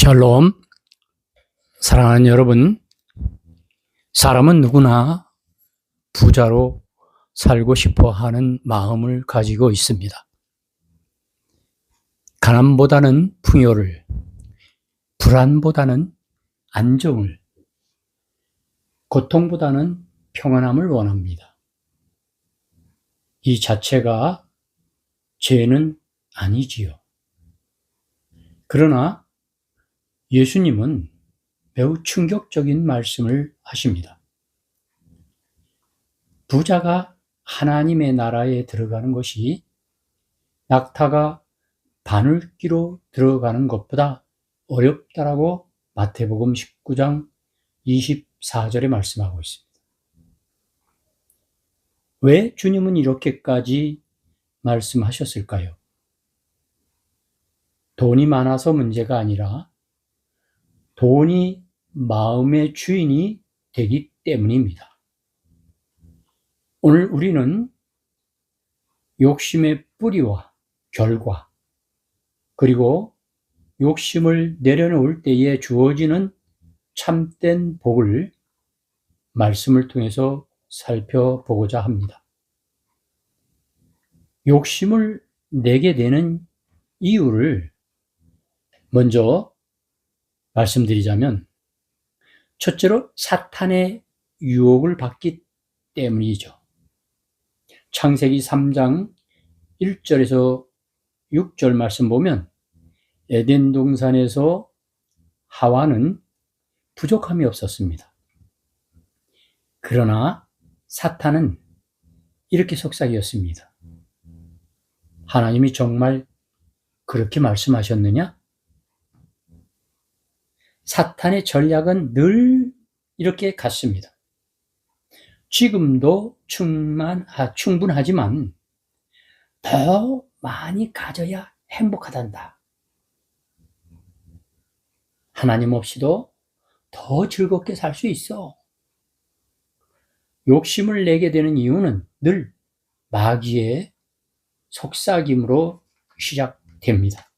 샬롬, 사랑하는 여러분, 사람은 누구나 부자로 살고 싶어 하는 마음을 가지고 있습니다. 가난보다는 풍요를, 불안보다는 안정을, 고통보다는 평안함을 원합니다. 이 자체가 죄는 아니지요. 그러나 예수님은 매우 충격적인 말씀을 하십니다. 부자가 하나님의 나라에 들어가는 것이 낙타가 바늘귀로 들어가는 것보다 어렵다라고 마태복음 19장 24절에 말씀하고 있습니다. 왜 주님은 이렇게까지 말씀하셨을까요? 돈이 많아서 문제가 아니라 돈이 마음의 주인이 되기 때문입니다. 오늘 우리는 욕심의 뿌리와 결과, 그리고 욕심을 내려놓을 때에 주어지는 참된 복을 말씀을 통해서 살펴보고자 합니다. 욕심을 내게 되는 이유를 먼저 말씀드리자면, 첫째로 사탄의 유혹을 받기 때문이죠. 창세기 3장 1절에서 6절 말씀 보면 에덴 동산에서 하와는 부족함이 없었습니다. 그러나 사탄은 이렇게 속삭였습니다. 하나님이 정말 그렇게 말씀하셨느냐? 사탄의 전략은 늘 이렇게 같습니다. 지금도 충분하지만 더 많이 가져야 행복하단다. 하나님 없이도 더 즐겁게 살 수 있어. 욕심을 내게 되는 이유는 늘 마귀의 속삭임으로 시작됩니다.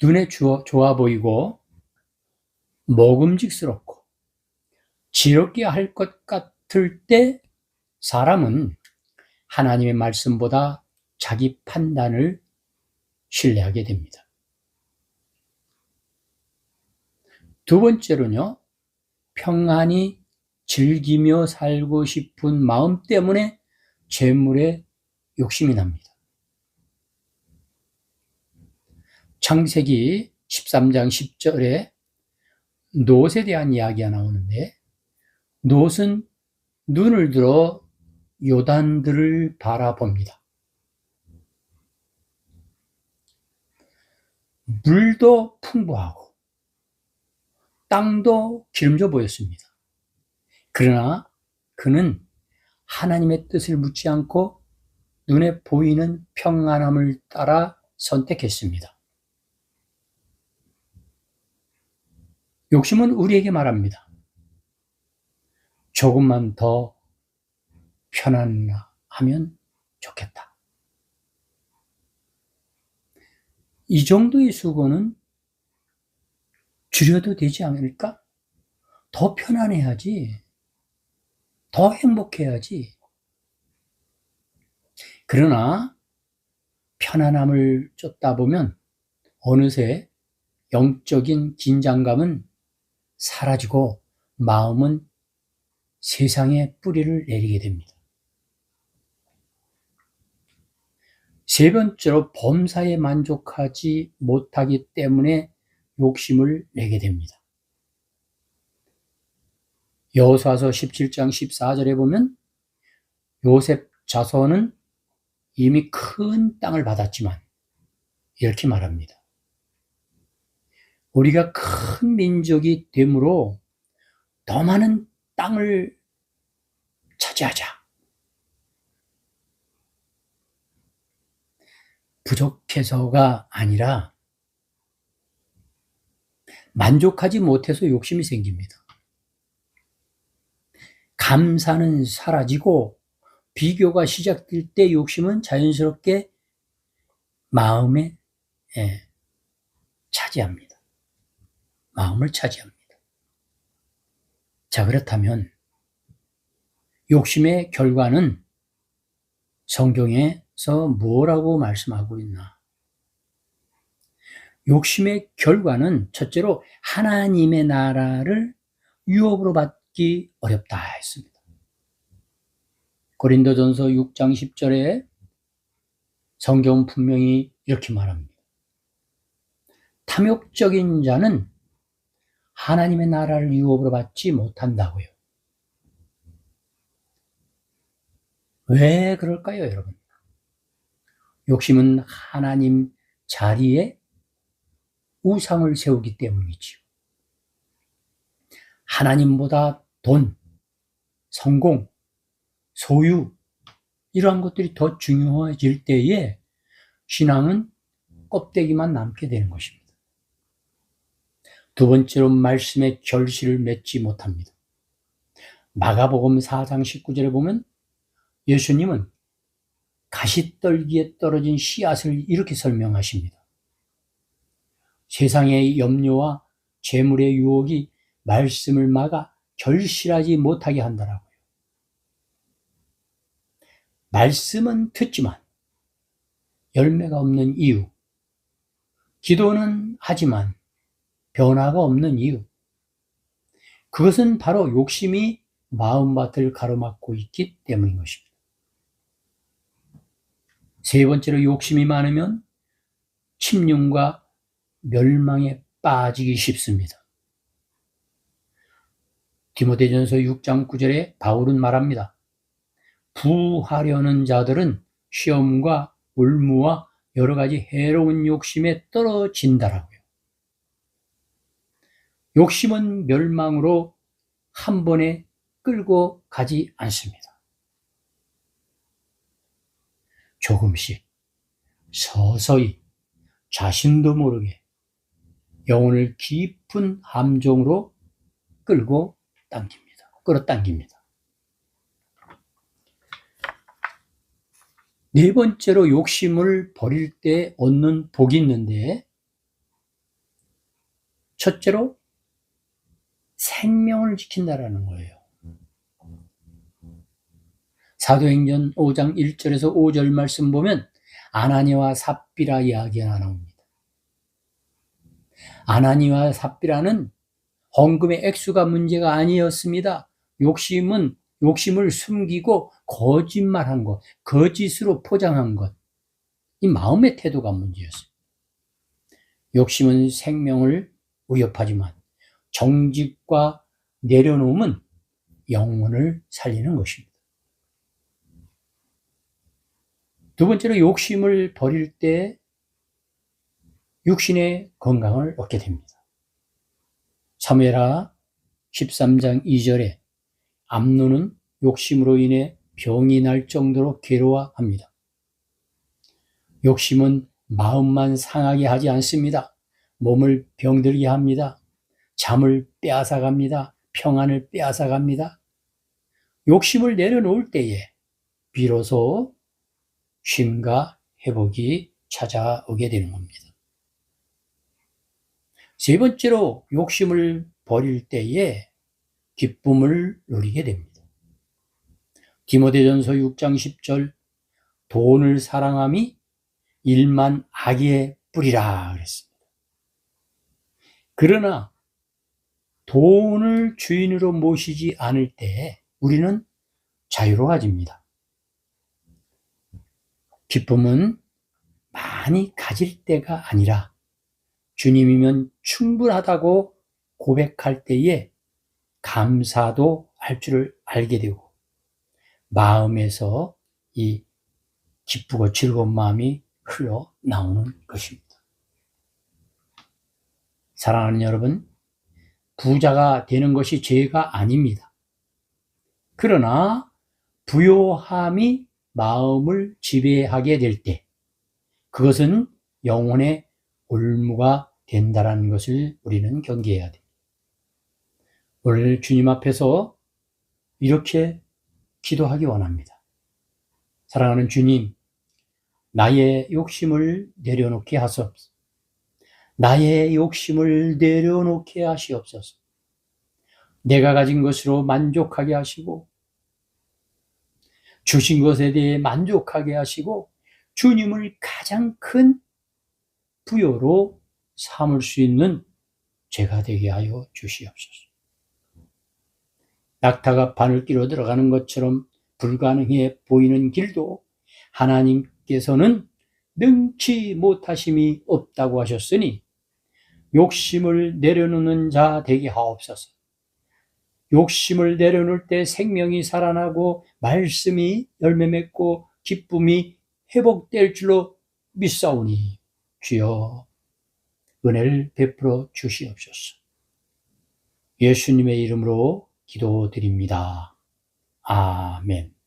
눈에 좋아 보이고 먹음직스럽고 지럽게 할 것 같을 때 사람은 하나님의 말씀보다 자기 판단을 신뢰하게 됩니다. 두 번째로는요, 평안히 즐기며 살고 싶은 마음 때문에 재물에 욕심이 납니다. 창세기 13장 10절에 롯에 대한 이야기가 나오는데, 롯은 눈을 들어 요단들을 바라봅니다. 물도 풍부하고 땅도 기름져 보였습니다. 그러나 그는 하나님의 뜻을 묻지 않고 눈에 보이는 평안함을 따라 선택했습니다. 욕심은 우리에게 말합니다. 조금만 더 편안하면 좋겠다. 이 정도의 수고는 줄여도 되지 않을까? 더 편안해야지. 더 행복해야지. 그러나 편안함을 쫓다 보면 어느새 영적인 긴장감은 사라지고 마음은 세상에 뿌리를 내리게 됩니다. 세 번째로 범사에 만족하지 못하기 때문에 욕심을 내게 됩니다. 여호수아서 17장 14절에 보면 요셉 자손은 이미 큰 땅을 받았지만 이렇게 말합니다. 우리가 큰 민족이 되므로 더 많은 땅을 차지하자. 부족해서가 아니라 만족하지 못해서 욕심이 생깁니다. 감사는 사라지고 비교가 시작될 때 욕심은 자연스럽게 마음에 차지합니다. 마음을 차지합니다. 자, 그렇다면 욕심의 결과는 성경에서 뭐라고 말씀하고 있나? 욕심의 결과는 첫째로 하나님의 나라를 유업으로 받기 어렵다 했습니다. 고린도전서 6장 10절에 성경은 분명히 이렇게 말합니다. 탐욕적인 자는 하나님의 나라를 유업으로 받지 못한다고요. 왜 그럴까요, 여러분? 욕심은 하나님 자리에 우상을 세우기 때문이지요. 하나님보다 돈, 성공, 소유 이러한 것들이 더 중요해질 때에 신앙은 껍데기만 남게 되는 것입니다. 두 번째로 말씀의 결실을 맺지 못합니다. 마가복음 4장 19절에 보면 예수님은 가시떨기에 떨어진 씨앗을 이렇게 설명하십니다. 세상의 염려와 재물의 유혹이 말씀을 막아 결실하지 못하게 한다라고요. 말씀은 듣지만 열매가 없는 이유, 기도는 하지만 변화가 없는 이유, 그것은 바로 욕심이 마음밭을 가로막고 있기 때문인 것입니다. 세 번째로 욕심이 많으면 침륜과 멸망에 빠지기 쉽습니다. 디모데전서 6장 9절에 바울은 말합니다. 부하려는 자들은 시험과 올무와 여러 가지 해로운 욕심에 떨어진다라고요. 욕심은 멸망으로 한 번에 끌고 가지 않습니다. 조금씩 서서히 자신도 모르게 영혼을 깊은 함정으로 끌어당깁니다. 네 번째로 욕심을 버릴 때 얻는 복이 있는데, 첫째로 생명을 지킨다라는 거예요. 사도행전 5장 1절에서 5절 말씀 보면 아나니와 삽비라 이야기가 나옵니다. 아나니와 삽비라는 헌금의 액수가 문제가 아니었습니다. 욕심을 숨기고 거짓말한 것, 거짓으로 포장한 것, 이 마음의 태도가 문제였습니다. 욕심은 생명을 위협하지만 정직과 내려놓음은 영혼을 살리는 것입니다. 두 번째로 욕심을 버릴 때 육신의 건강을 얻게 됩니다. 사무엘하 13장 2절에 암논은 욕심으로 인해 병이 날 정도로 괴로워합니다. 욕심은 마음만 상하게 하지 않습니다. 몸을 병들게 합니다. 잠을 빼앗아갑니다. 평안을 빼앗아갑니다. 욕심을 내려놓을 때에 비로소 쉼과 회복이 찾아오게 되는 겁니다. 세 번째로 욕심을 버릴 때에 기쁨을 누리게 됩니다. 디모데전서 6장 10절 돈을 사랑함이 일만 악의 뿌리라 그랬습니다. 그러나 돈을 주인으로 모시지 않을 때 우리는 자유로워집니다. 기쁨은 많이 가질 때가 아니라 주님이면 충분하다고 고백할 때에 감사도 할 줄을 알게 되고 마음에서 이 기쁘고 즐거운 마음이 흘러나오는 것입니다. 사랑하는 여러분, 부자가 되는 것이 죄가 아닙니다. 그러나 부요함이 마음을 지배하게 될 때 그것은 영혼의 올무가 된다는 것을 우리는 경계해야 됩니다. 오늘 주님 앞에서 이렇게 기도하기 원합니다. 사랑하는 주님, 나의 욕심을 내려놓게 하소서. 나의 욕심을 내려놓게 하시옵소서. 내가 가진 것으로 만족하게 하시고 주신 것에 대해 만족하게 하시고 주님을 가장 큰 부여로 삼을 수 있는 제가 되게 하여 주시옵소서. 낙타가 바늘 끼러 들어가는 것처럼 불가능해 보이는 길도 하나님께서는 능치 못하심이 없다고 하셨으니 욕심을 내려놓는 자 되게 하옵소서. 욕심을 내려놓을 때 생명이 살아나고 말씀이 열매 맺고 기쁨이 회복될 줄로 믿사오니 주여 은혜를 베풀어 주시옵소서. 예수님의 이름으로 기도드립니다. 아멘.